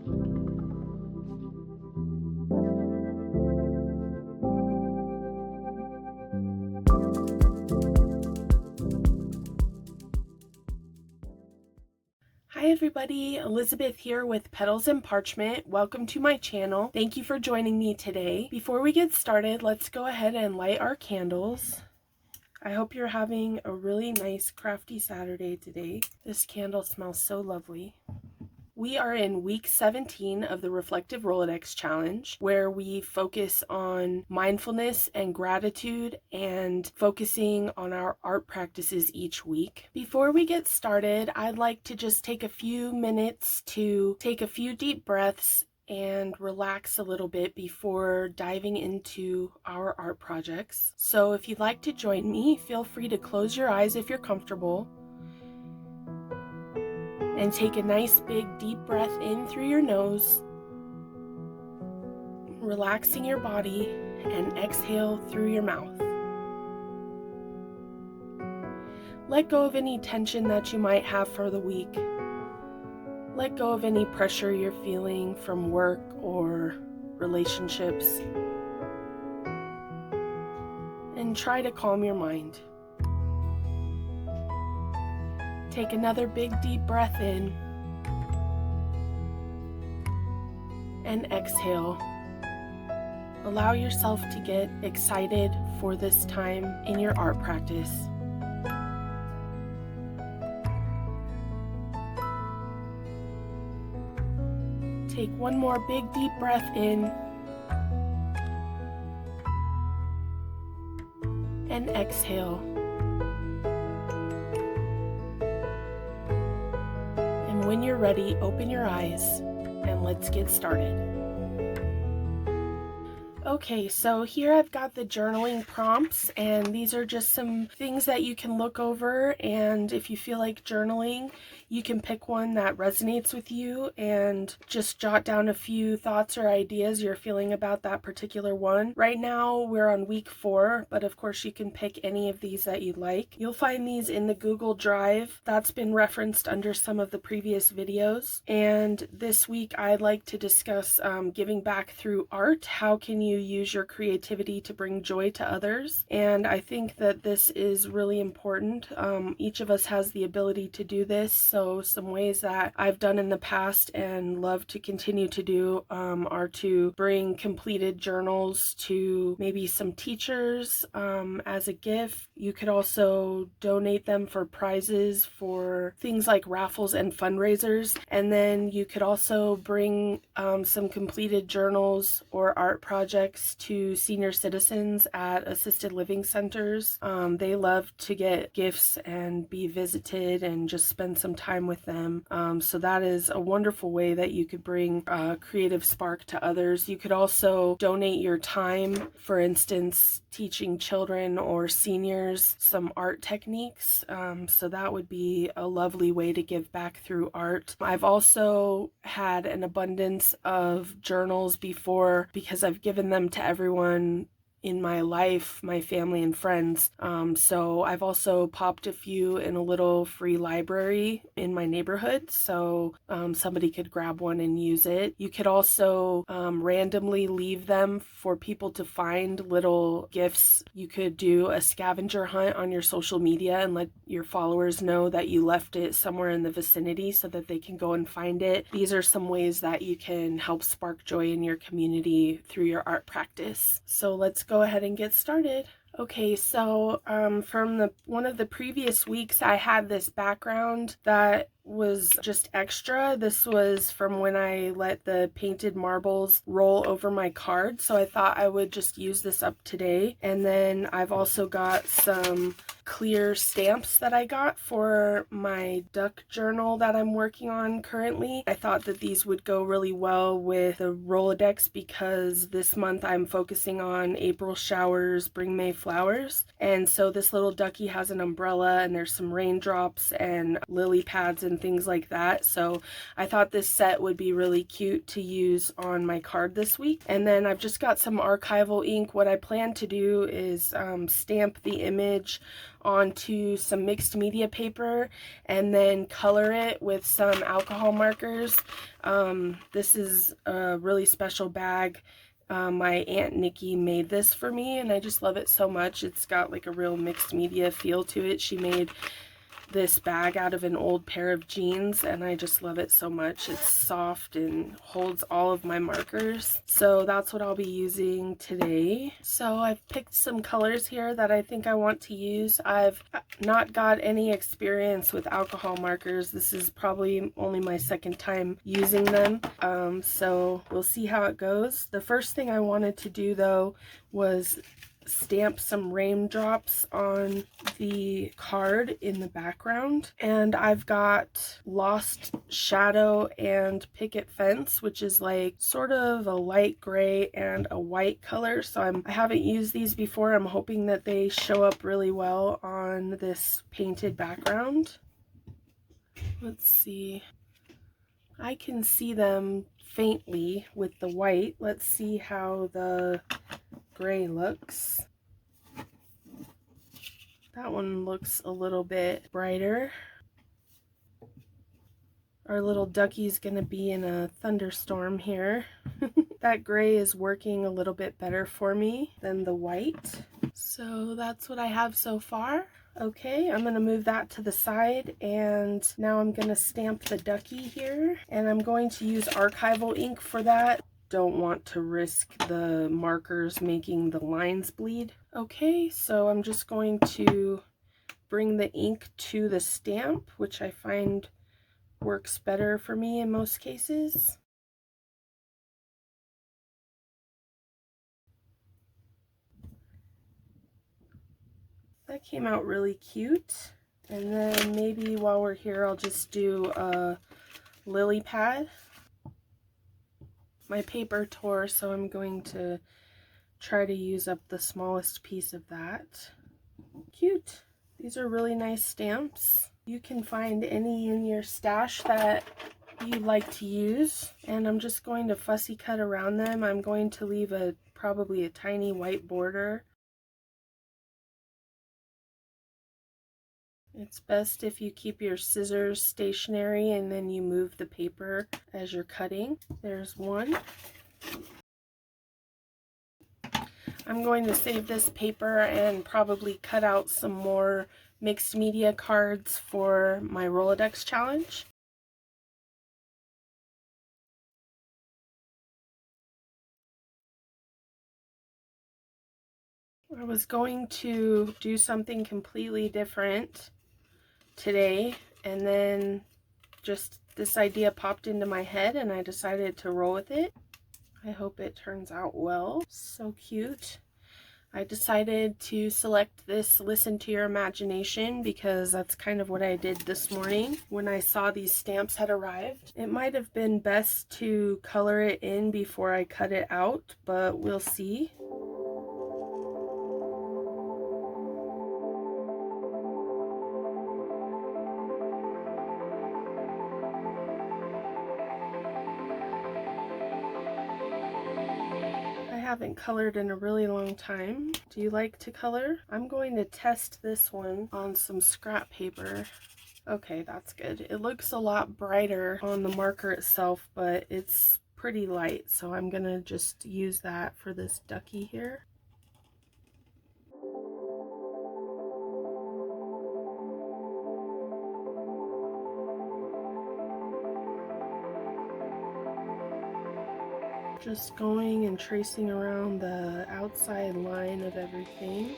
Hi everybody, Elizabeth here with Petals and Parchment. Welcome to my channel. Thank you for joining me today. Before we get started, let's go ahead and light our candles. I hope you're having a really nice crafty Saturday today. This candle smells so lovely. We are in week 17 of the Reflective Rolodex challenge, where we focus on mindfulness and gratitude and focusing on our art practices each week. Before we get started, I'd like to just take a few minutes to take a few deep breaths and relax a little bit before diving into our art projects. So if you'd like to join me, feel free to close your eyes if you're comfortable. And take a nice big deep breath in through your nose, relaxing your body, and exhale through your mouth. Let go of any tension that you might have for the week. Let go of any pressure you're feeling from work or relationships. And try to calm your mind. Take another big deep breath in and exhale. Allow yourself to get excited for this time in your art practice. Take one more big deep breath in and exhale. When you're ready, open your eyes and let's get started. Okay, so here I've got the journaling prompts, and these are just some things that you can look over, and if you feel like journaling, you can pick one that resonates with you and just jot down a few thoughts or ideas you're feeling about that particular one. Right now we're on week 4, but of course you can pick any of these that you like. You'll find these in the Google Drive that's been referenced under some of the previous videos. And this week I'd like to discuss giving back through art. How can you use your creativity to bring joy to others? And I think that this is really important. Each of us has the ability to do this. So some ways that I've done in the past and love to continue to do are to bring completed journals to maybe some teachers as a gift. You could also donate them for prizes for things like raffles and fundraisers. And then you could also bring some completed journals or art projects to senior citizens at assisted living centers. They love to get gifts and be visited and just spend some time with them. So that is a wonderful way that you could bring a creative spark to others. You could also donate your time, for instance, teaching children or seniors some art techniques. So that would be a lovely way to give back through art. I've also had an abundance of journals before because I've given them to everyone in my life, my family and friends. So I've also popped a few in a little free library in my neighborhood, so somebody could grab one and use it. You could also randomly leave them for people to find, little gifts. You could do a scavenger hunt on your social media and let your followers know that you left it somewhere in the vicinity so that they can go and find it. These are some ways that you can help spark joy in your community through your art practice. So let's go ahead and get started. Okay, so from one of the previous weeks, I had this background that was just extra. This was from when I let the painted marbles roll over my card, so I thought I would just use this up today. And then I've also got some clear stamps that I got for my duck journal that I'm working on currently. I thought that these would go really well with the Rolodex because this month I'm focusing on April showers, bring May flowers. And so this little ducky has an umbrella and there's some raindrops and lily pads and things like that. So I thought this set would be really cute to use on my card this week. And then I've just got some archival ink. What I plan to do is stamp the image onto some mixed media paper and then color it with some alcohol markers. This is a really special bag. My Aunt Nikki made this for me and I just love it so much. It's got like a real mixed media feel to it. She made this bag out of an old pair of jeans and I just love it so much. It's soft and holds all of my markers. So that's what I'll be using today. So I've picked some colors here that I think I want to use. I've not got any experience with alcohol markers. This is probably only my second time using them. So we'll see how it goes. The first thing I wanted to do though was stamp some raindrops on the card in the background, and I've got Lost Shadow and Picket Fence, which is like sort of a light gray and a white color. So I haven't used these before. I'm hoping that they show up really well on this painted background. Let's see, I can see them faintly with the white. Let's see how the gray looks. That one looks a little bit brighter. Our little ducky's gonna be in a thunderstorm here. That gray is working a little bit better for me than the white. So that's what I have so far. Okay, I'm gonna move that to the side, and now I'm gonna stamp the ducky here, and I'm going to use archival ink for that. Don't want to risk the markers making the lines bleed. Okay, so I'm just going to bring the ink to the stamp, which I find works better for me in most cases. That came out really cute. And then maybe while we're here, I'll just do a lily pad. My paper tore, so I'm going to try to use up the smallest piece of that. Cute. These are really nice stamps. You can find any in your stash that you like to use, and I'm just going to fussy cut around them. I'm going to leave probably a tiny white border. It's best if you keep your scissors stationary and then you move the paper as you're cutting. There's one. I'm going to save this paper and probably cut out some more mixed media cards for my Rolodex challenge. I was going to do something completely different today, and then just this idea popped into my head and I decided to roll with it. I hope it turns out well. So cute. I decided to select this Listen to Your Imagination because that's kind of what I did this morning when I saw these stamps had arrived. It might have been best to color it in before I cut it out, but we'll see. I haven't colored in a really long time. Do you like to color? I'm going to test this one on some scrap paper. Okay, that's good. It looks a lot brighter on the marker itself, but it's pretty light, so I'm gonna just use that for this ducky here. Just going and tracing around the outside line of everything.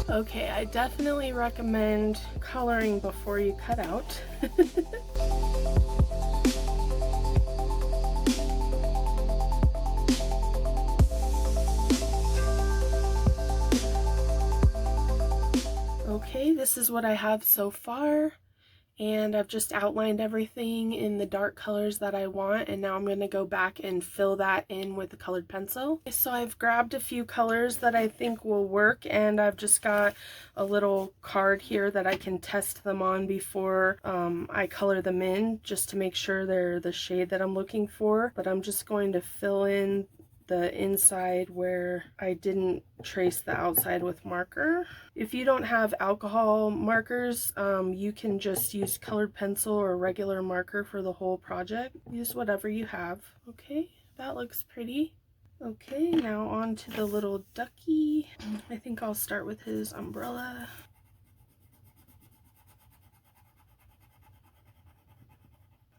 Okay, I definitely recommend coloring before you cut out. Okay, this is what I have so far, and I've just outlined everything in the dark colors that I want, and now I'm going to go back and fill that in with the colored pencil. So I've grabbed a few colors that I think will work, and I've just got a little card here that I can test them on before I color them in, just to make sure they're the shade that I'm looking for. But I'm just going to fill in the inside where I didn't trace the outside with marker. If you don't have alcohol markers, you can just use colored pencil or regular marker for the whole project. Use whatever you have. Okay, that looks pretty. Okay, now on to the little ducky. I think I'll start with his umbrella.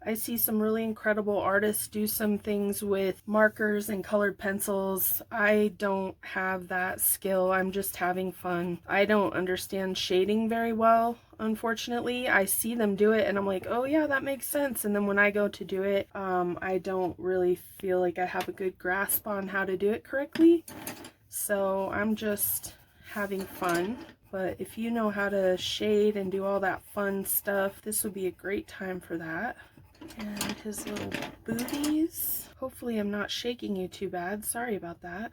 I see some really incredible artists do some things with markers and colored pencils. I don't have that skill. I'm just having fun. I don't understand shading very well, unfortunately. I see them do it and I'm like, oh yeah, that makes sense. And then when I go to do it, I don't really feel like I have a good grasp on how to do it correctly. So I'm just having fun. But if you know how to shade and do all that fun stuff, this would be a great time for that. And his little booties. Hopefully I'm not shaking you too bad. Sorry about that.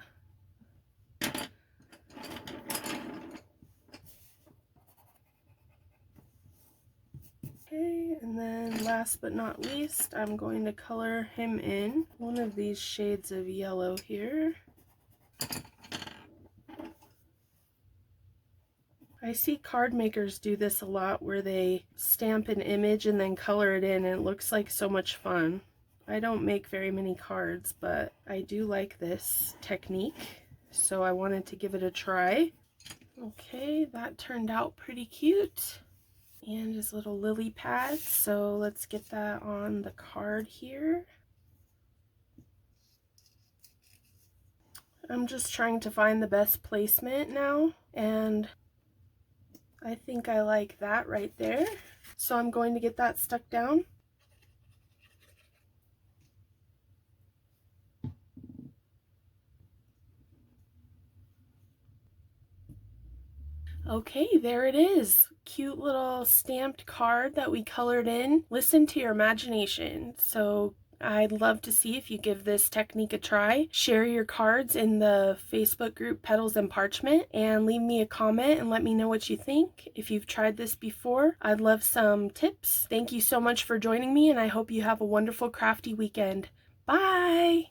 Okay, and then last but not least, I'm going to color him in one of these shades of yellow here. I see card makers do this a lot, where they stamp an image and then color it in, and it looks like so much fun. I don't make very many cards, but I do like this technique, so I wanted to give it a try. Okay, that turned out pretty cute. And his little lily pad, so let's get that on the card here. I'm just trying to find the best placement now, and I think I like that right there. So I'm going to get that stuck down. Okay, there it is. Cute little stamped card that we colored in. Listen to your imagination. So I'd love to see if you give this technique a try. Share your cards in the Facebook group Petals and Parchment, and leave me a comment and let me know what you think. If you've tried this before, I'd love some tips. Thank you so much for joining me, and I hope you have a wonderful crafty weekend. Bye!